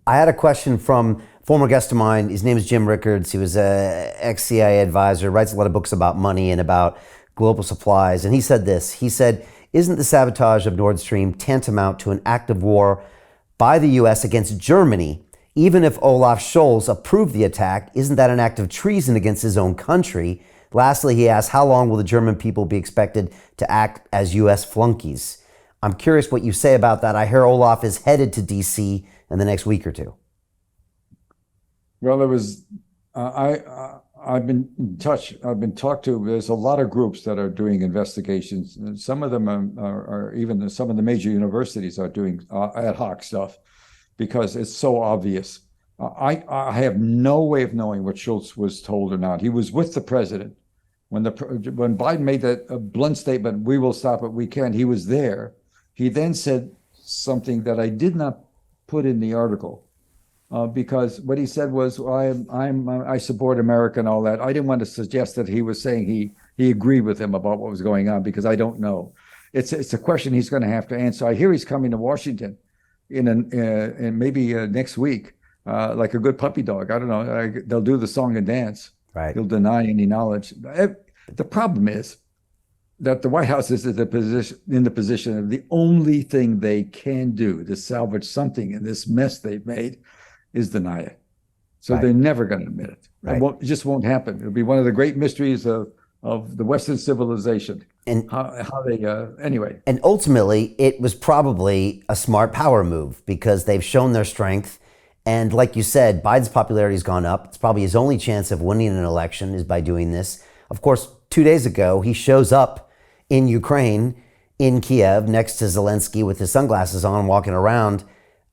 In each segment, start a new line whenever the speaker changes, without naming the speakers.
I had a question from a former guest of mine. His name is Jim Rickards. He was a ex-CIA advisor, writes a lot of books about money and about global supplies. And he said this. He said, isn't the sabotage of Nord Stream tantamount to an act of war by the U.S. against Germany? Even if Olaf Scholz approved the attack, isn't that an act of treason against his own country? Lastly, he asked, how long will the German people be expected to act as U.S. flunkies? I'm curious what you say about that. I hear Olaf is headed to D.C. in the next week or two.
Well, there was, I've been in touch, I've been talked to, there's a lot of groups that are doing investigations. And some of them are even some of the major universities are doing ad hoc stuff because it's so obvious. I have no way of knowing what Schultz was told or not. He was with the president. When Biden made that blunt statement, we will stop it, we can, he was there. He then said something that I did not put in the article because what he said was, I support America and all that. I didn't want to suggest that he was saying he agreed with him about what was going on because I don't know. It's a question he's going to have to answer. I hear he's coming to Washington in maybe next week, like a good puppy dog. I don't know. They'll do the song and dance.
Right.
He'll deny any knowledge. The problem is that the White House is in the position of the only thing they can do to salvage something in this mess they've made is deny it. So they're never going to admit it. Right. It just won't happen. It'll be one of the great mysteries of the Western civilization. And how they anyway.
And ultimately, it was probably a smart power move because they've shown their strength. And like you said, Biden's popularity has gone up. It's probably his only chance of winning an election is by doing this. Of course, 2 days ago, he shows up in Ukraine, in Kiev, next to Zelensky with his sunglasses on, walking around.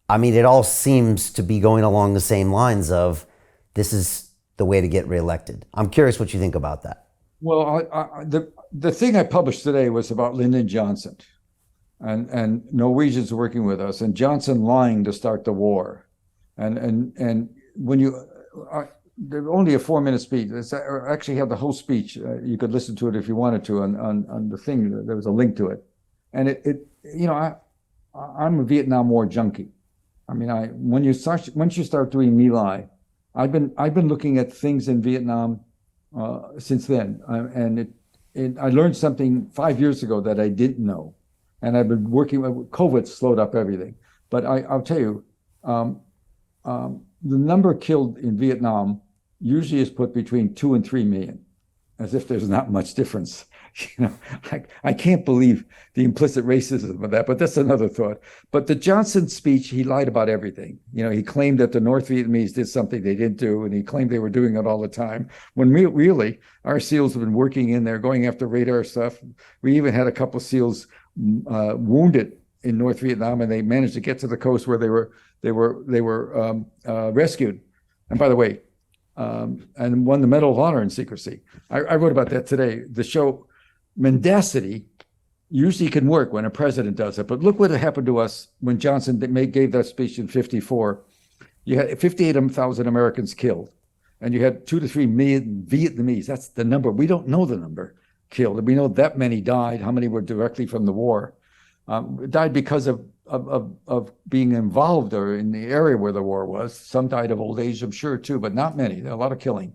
I mean, it all seems to be going along the same lines of this is the way to get reelected. I'm curious what you think about that.
Well, the thing I published today was about Lyndon Johnson and Norwegians working with us and Johnson lying to start the war. And when you, only a 4-minute speech, I actually have the whole speech. You could listen to it if you wanted to on the thing. There was a link to it. And I'm a Vietnam War junkie. I mean, once you start doing My Lai, I've been looking at things in Vietnam since then. I learned something 5 years ago that I didn't know. And I've been working with COVID slowed up everything. But I'll tell you, the number killed in Vietnam usually is put between 2 and 3 million, as if there's not much difference. I can't believe the implicit racism of that, but that's another thought. But the Johnson speech, he lied about everything. He claimed that the North Vietnamese did something they didn't do, and he claimed they were doing it all the time. When really, our SEALs have been working in there, going after radar stuff. We even had a couple of SEALs wounded in North Vietnam, and they managed to get to the coast where they were rescued. And by the way, and won the Medal of Honor in secrecy. I wrote about that today. The show mendacity usually can work when a president does it, but look what happened to us when Johnson gave that speech in '54. You had 58,000 Americans killed, and you had 2 to 3 million Vietnamese. That's the number. We don't know the number killed. We know that many died. How many were directly from the war? Died because of being involved or in the area where the war was. Some died of old age, I'm sure, too, but not many. There are a lot of killing.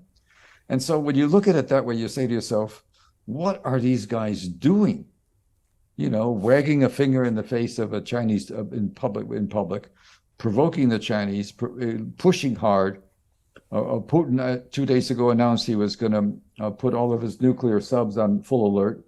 And so when you look at it that way, you say to yourself, what are these guys doing? Wagging a finger in the face of a Chinese in public, provoking the Chinese, pushing hard. Putin 2 days ago announced he was going to put all of his nuclear subs on full alert.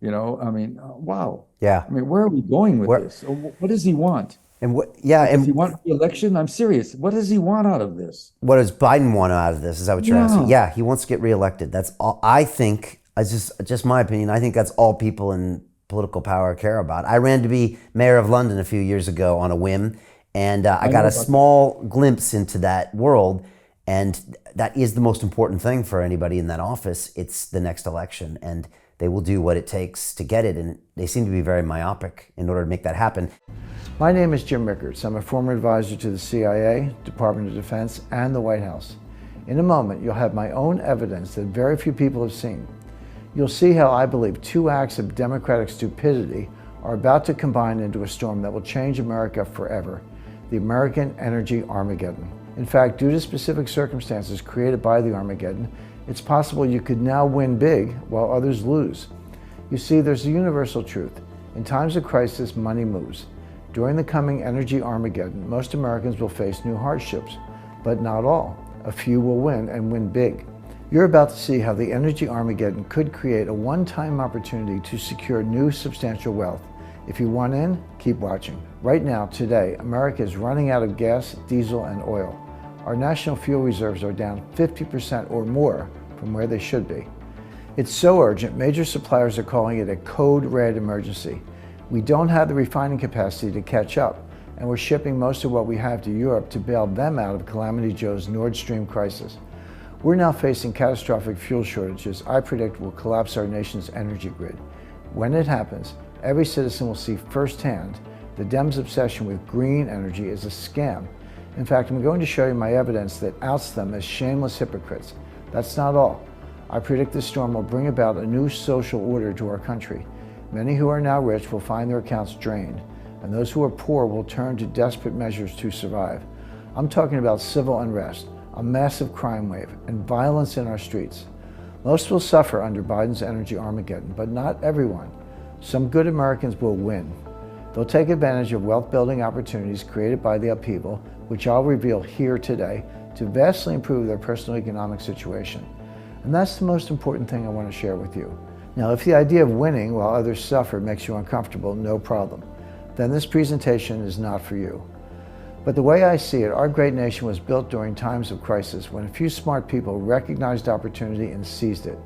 Wow.
Yeah.
Where are we going with this? What does he want?
And what? Yeah.
If he wants the election, I'm serious. What does he want out of this?
What does Biden want out of this? Is that what you're asking? Yeah, he wants to get reelected. That's all. I think. It's just my opinion. I think that's all people in political power care about. I ran to be mayor of London a few years ago on a whim, and I got a small glimpse into that world. And that is the most important thing for anybody in that office. It's the next election, and they will do what it takes to get it. And they seem to be very myopic in order to make that happen.
My name is Jim Rickards. I'm a former advisor to the CIA, Department of Defense, and the White House. In a moment, you'll have my own evidence that very few people have seen. You'll see how I believe 2 acts of democratic stupidity are about to combine into a storm that will change America forever. the American Energy Armageddon. In fact, due to specific circumstances created by the Armageddon, it's possible you could now win big while others lose. You see, there's a universal truth. In times of crisis, money moves. During the coming energy Armageddon, most Americans will face new hardships, but not all. A few will win and win big. You're about to see how the energy Armageddon could create a one-time opportunity to secure new substantial wealth. If you want in, keep watching. Right now, today, America is running out of gas, diesel, and oil. Our national fuel reserves are down 50% or more from where they should be. It's so urgent, major suppliers are calling it a code red emergency. We don't have the refining capacity to catch up, and we're shipping most of what we have to Europe to bail them out of Calamity Joe's Nord Stream crisis. We're now facing catastrophic fuel shortages I predict will collapse our nation's energy grid. When it happens, every citizen will see firsthand the Dems' obsession with green energy is a scam. In fact, I'm going to show you my evidence that outs them as shameless hypocrites. That's not all. I predict this storm will bring about a new social order to our country. Many who are now rich will find their accounts drained, and those who are poor will turn to desperate measures to survive. I'm talking about civil unrest, a massive crime wave, and violence in our streets. Most will suffer under Biden's energy Armageddon, but not everyone. Some good Americans will win. They'll take advantage of wealth-building opportunities created by the upheaval, which I'll reveal here today, to vastly improve their personal economic situation. And that's the most important thing I want to share with you. Now, if the idea of winning while others suffer makes you uncomfortable, no problem. Then this presentation is not for you. But the way I see it, our great nation was built during times of crisis when a few smart people recognized opportunity and seized it.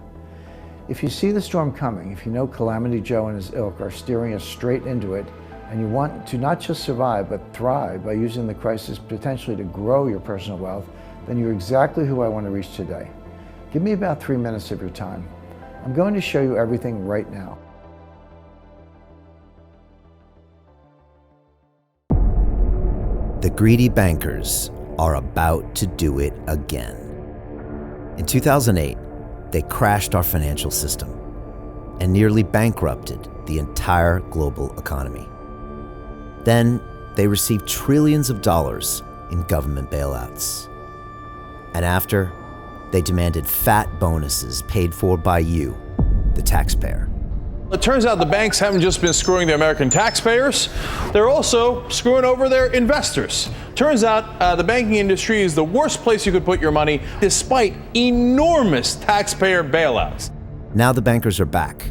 If you see the storm coming, if you know Calamity Joe and his ilk are steering us straight into it, and you want to not just survive, but thrive by using the crisis potentially to grow your personal wealth, then you're exactly who I want to reach today. Give me about 3 minutes of your time. I'm going to show you everything right now.
The greedy bankers are about to do it again. In 2008, they crashed our financial system and nearly bankrupted the entire global economy. Then they received trillions of dollars in government bailouts. And after, they demanded fat bonuses paid for by you, the taxpayer.
It turns out the banks haven't just been screwing the American taxpayers, they're also screwing over their investors. Turns out the banking industry is the worst place you could put your money, despite enormous taxpayer bailouts.
Now the bankers are back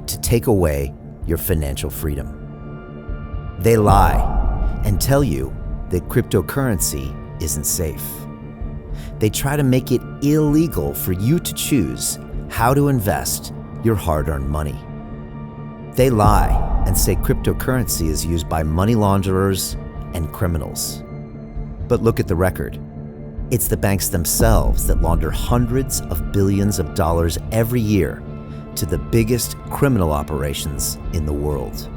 to take away your financial freedom. They lie and tell you that cryptocurrency isn't safe. They try to make it illegal for you to choose how to invest your hard-earned money. They lie and say cryptocurrency is used by money launderers and criminals. But look at the record. It's the banks themselves that launder hundreds of billions of dollars every year to the biggest criminal operations in the world.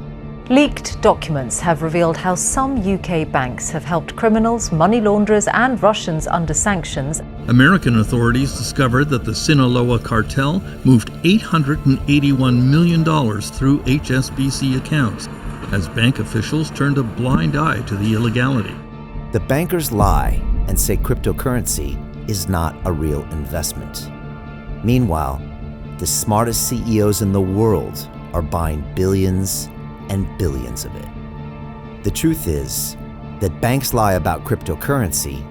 Leaked documents have revealed how some UK banks have helped criminals, money launderers and Russians under sanctions.
American authorities discovered that the Sinaloa cartel moved $881 million through HSBC accounts as bank officials turned a blind eye to the illegality.
The bankers lie and say cryptocurrency is not a real investment. Meanwhile, the smartest CEOs in the world are buying billions and billions of it. The truth is that banks lie about cryptocurrency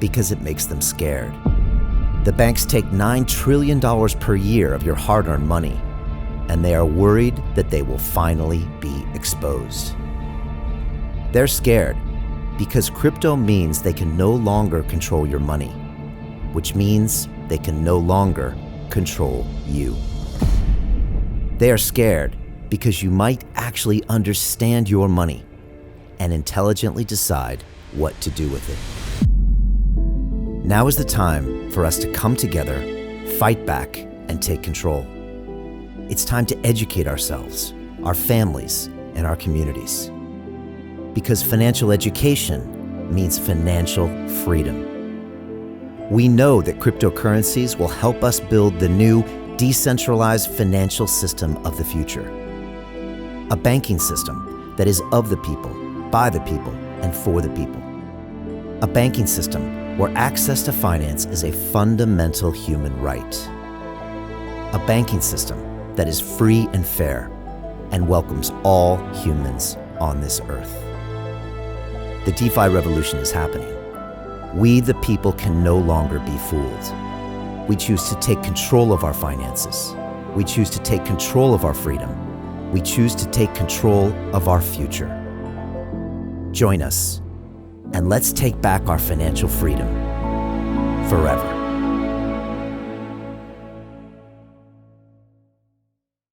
because it makes them scared. The banks take $9 trillion per year of your hard-earned money, and they are worried that they will finally be exposed. They're scared because crypto means they can no longer control your money, which means they can no longer control you. They are scared because you might actually understand your money and intelligently decide what to do with it. Now is the time for us to come together, fight back, and take control. It's time to educate ourselves, our families, and our communities. Because financial education means financial freedom. We know that cryptocurrencies will help us build the new decentralized financial system of the future. A banking system that is of the people, by the people, and for the people. A banking system where access to finance is a fundamental human right. A banking system that is free and fair and welcomes all humans on this earth. The DeFi revolution is happening. We, the people, can no longer be fooled. We choose to take control of our finances. We choose to take control of our freedom. We choose to take control of our future. Join us, and let's take back our financial freedom forever.